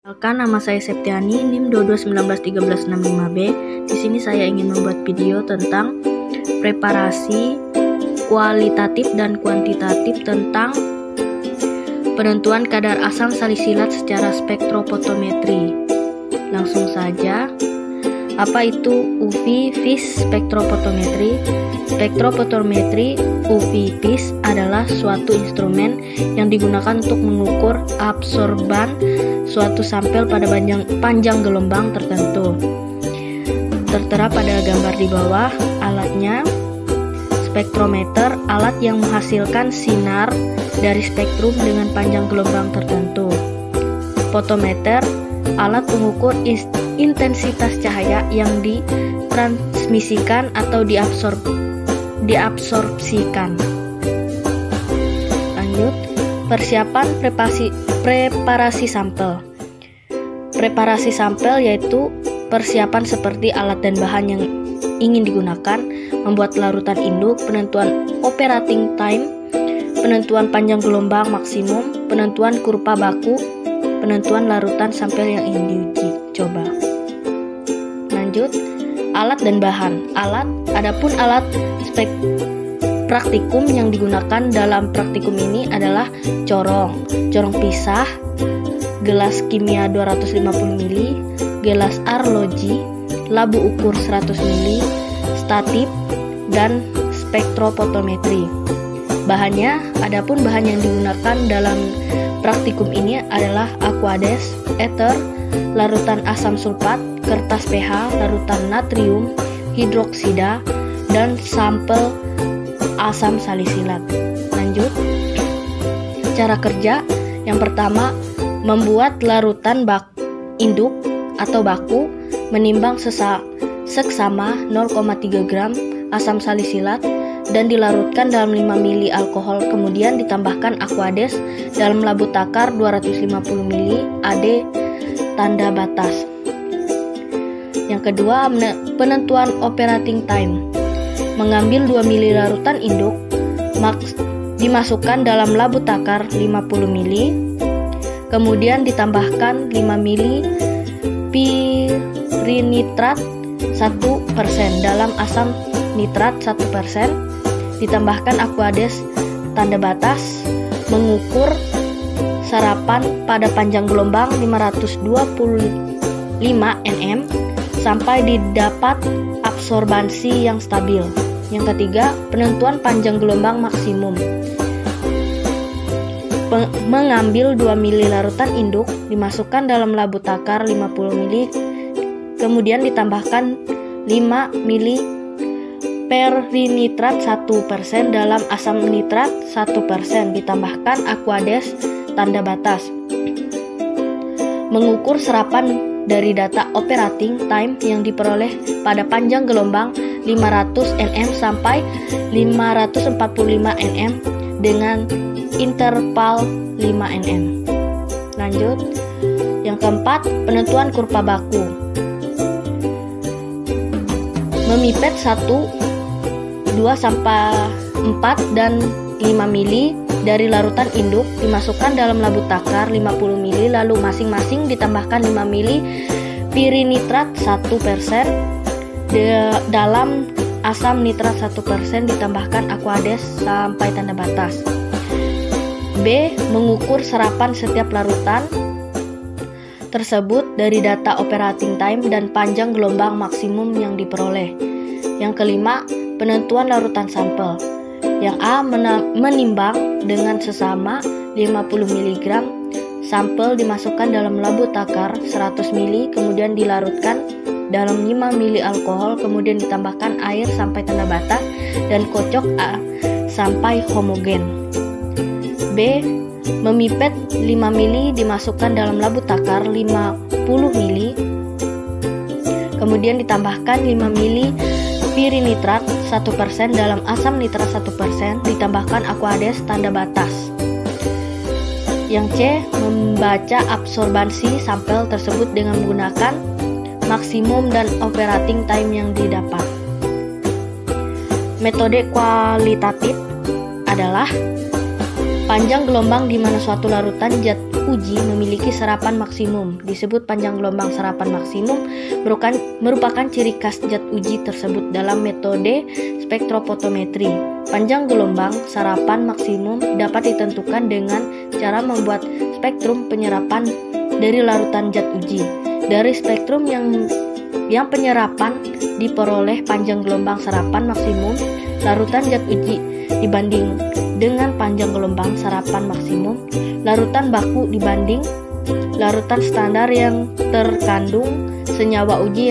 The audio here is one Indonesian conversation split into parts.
Perkenalkan, nama saya Septiani, NIM 22191365B. Di sini saya ingin membuat video tentang preparasi kualitatif dan kuantitatif tentang penentuan kadar asam salisilat secara spektrofotometri. Langsung saja, apa itu UV-Vis spektrofotometri? Spektrofotometri UV-Vis adalah suatu instrumen yang digunakan untuk mengukur absorban suatu sampel pada panjang gelombang tertentu. Tertera pada gambar di bawah alatnya. Spektrometer, alat yang menghasilkan sinar dari spektrum dengan panjang gelombang tertentu. Fotometer, alat pengukur intensitas cahaya yang ditransmisikan atau diabsorpsikan. Lanjut, persiapan preparasi sampel. Preparasi sampel yaitu persiapan seperti alat dan bahan yang ingin digunakan, membuat larutan induk, penentuan operating time, penentuan panjang gelombang maksimum, penentuan kurva baku, penentuan larutan sampel yang ingin diuji coba. Lanjut, alat dan bahan. Adapun alat praktikum yang digunakan dalam praktikum ini adalah corong pisah, gelas kimia 250 ml, gelas arloji, labu ukur 100 ml, statif, dan spektrofotometri. Adapun bahan yang digunakan dalam praktikum ini adalah aqueous, ether, larutan asam sulfat, kertas pH, larutan natrium hidroksida, dan sampel asam salisilat. Lanjut, cara kerja. Yang pertama, membuat larutan induk atau baku, menimbang seksama 0,3 gram asam salisilat dan dilarutkan dalam 5 ml alkohol, kemudian ditambahkan aqueous dalam labu takar 250 ml AD tanda batas. Yang kedua, penentuan operating time. Mengambil 2 ml larutan induk, dimasukkan dalam labu takar 50 ml, kemudian ditambahkan 5 ml pirinitrat 1% dalam asam nitrat 1%, ditambahkan aqueous tanda batas, mengukur serapan pada panjang gelombang 525 nm sampai didapat absorbansi yang stabil. Yang ketiga, penentuan panjang gelombang maksimum. Mengambil 2 ml larutan induk, dimasukkan dalam labu takar 50 ml, kemudian ditambahkan 5 ml pirinitrat 1% dalam asam nitrat 1%, ditambahkan aqueous tanda batas. Mengukur serapan dari data operating time yang diperoleh pada panjang gelombang 500 nm sampai 545 nm dengan interval 5 nm. Lanjut, yang keempat, penentuan kurva baku. Memipet 1, 2 sampai 4 dan 5 ml dari larutan induk, dimasukkan dalam labu takar 50 ml, lalu masing-masing ditambahkan 5 ml pirinitrat 1% dalam asam nitrat 1%, ditambahkan aqueous sampai tanda batas. B. Mengukur serapan setiap larutan tersebut dari data operating time dan panjang gelombang maksimum yang diperoleh. Yang kelima, penentuan larutan sampel. Yang A. Menimbang dengan sesama 50 mg sampel, dimasukkan dalam labu takar 100 ml, kemudian dilarutkan dalam 5 ml alkohol, kemudian ditambahkan air sampai tanda batas dan kocok sampai homogen. B. Memipet 5 ml, dimasukkan dalam labu takar 50 ml, kemudian ditambahkan 5 ml pirinitrat 1% dalam asam nitrat 1%, ditambahkan aqueous tanda batas. Yang C. Membaca absorbansi sampel tersebut dengan menggunakan maksimum dan operating time yang didapat. Metode kualitatif adalah panjang gelombang di mana suatu larutan uji memiliki serapan maksimum. Disebut panjang gelombang serapan maksimum merupakan ciri khas zat uji tersebut dalam metode spektrofotometri. Panjang gelombang serapan maksimum dapat ditentukan dengan cara membuat spektrum penyerapan dari larutan zat uji. Dari spektrum yang penyerapan diperoleh panjang gelombang serapan maksimum larutan zat uji dibanding dengan panjang gelombang serapan maksimum larutan baku dibanding larutan standar yang terkandung senyawa uji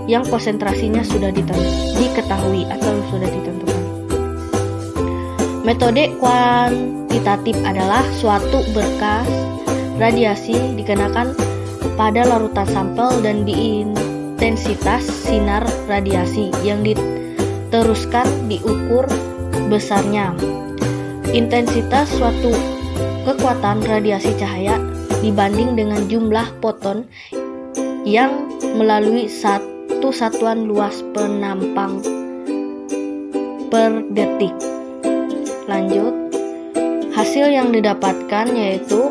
yang konsentrasinya sudah diketahui atau sudah ditentukan. Metode kuantitatif adalah suatu berkas radiasi dikenakan pada larutan sampel dan intensitas sinar radiasi yang diteruskan diukur besarnya. Intensitas suatu kekuatan radiasi cahaya dibanding dengan jumlah foton yang melalui satu satuan luas penampang per detik. Lanjut, hasil yang didapatkan yaitu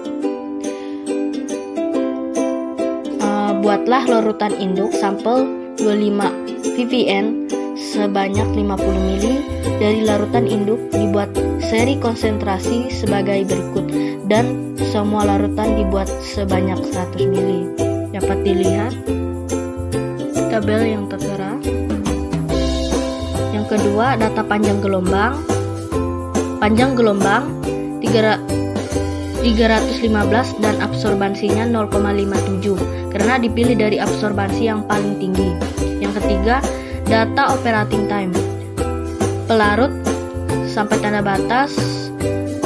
buatlah larutan induk sampel 25 ppm sebanyak 50 ml. Dari larutan induk dibuat seri konsentrasi sebagai berikut dan semua larutan dibuat sebanyak 100 ml. Dapat dilihat tabel yang tertera. Yang kedua, data panjang gelombang. Panjang gelombang 315 dan absorbansinya 0,57 karena dipilih dari absorbansi yang paling tinggi. Yang ketiga, data operating time. Pelarut sampai tanda batas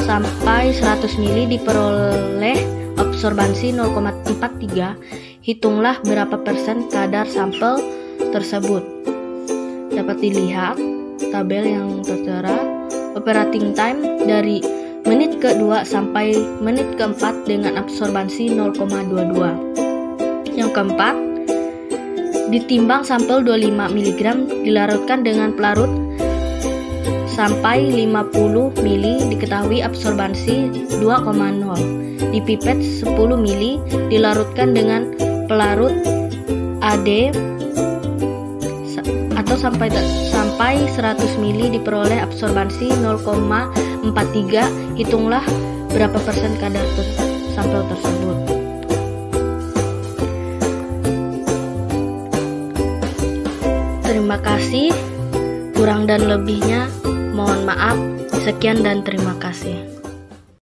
sampai 100 ml diperoleh absorbansi 0,43. Hitunglah berapa persen kadar sampel tersebut. Dapat dilihat tabel yang tertera. Operating time dari menit ke-2 sampai menit ke-4 dengan absorbansi 0,22. Yang keempat, ditimbang sampel 25 mg dilarutkan dengan pelarut sampai 50 ml diketahui absorbansi 2,0. Dipipet 10 ml dilarutkan dengan pelarut AD atau sampai 100 ml diperoleh absorbansi 0,43. Hitunglah berapa persen kadar sampel tersebut. Terima kasih. Kurang dan lebihnya mohon maaf. Sekian dan terima kasih.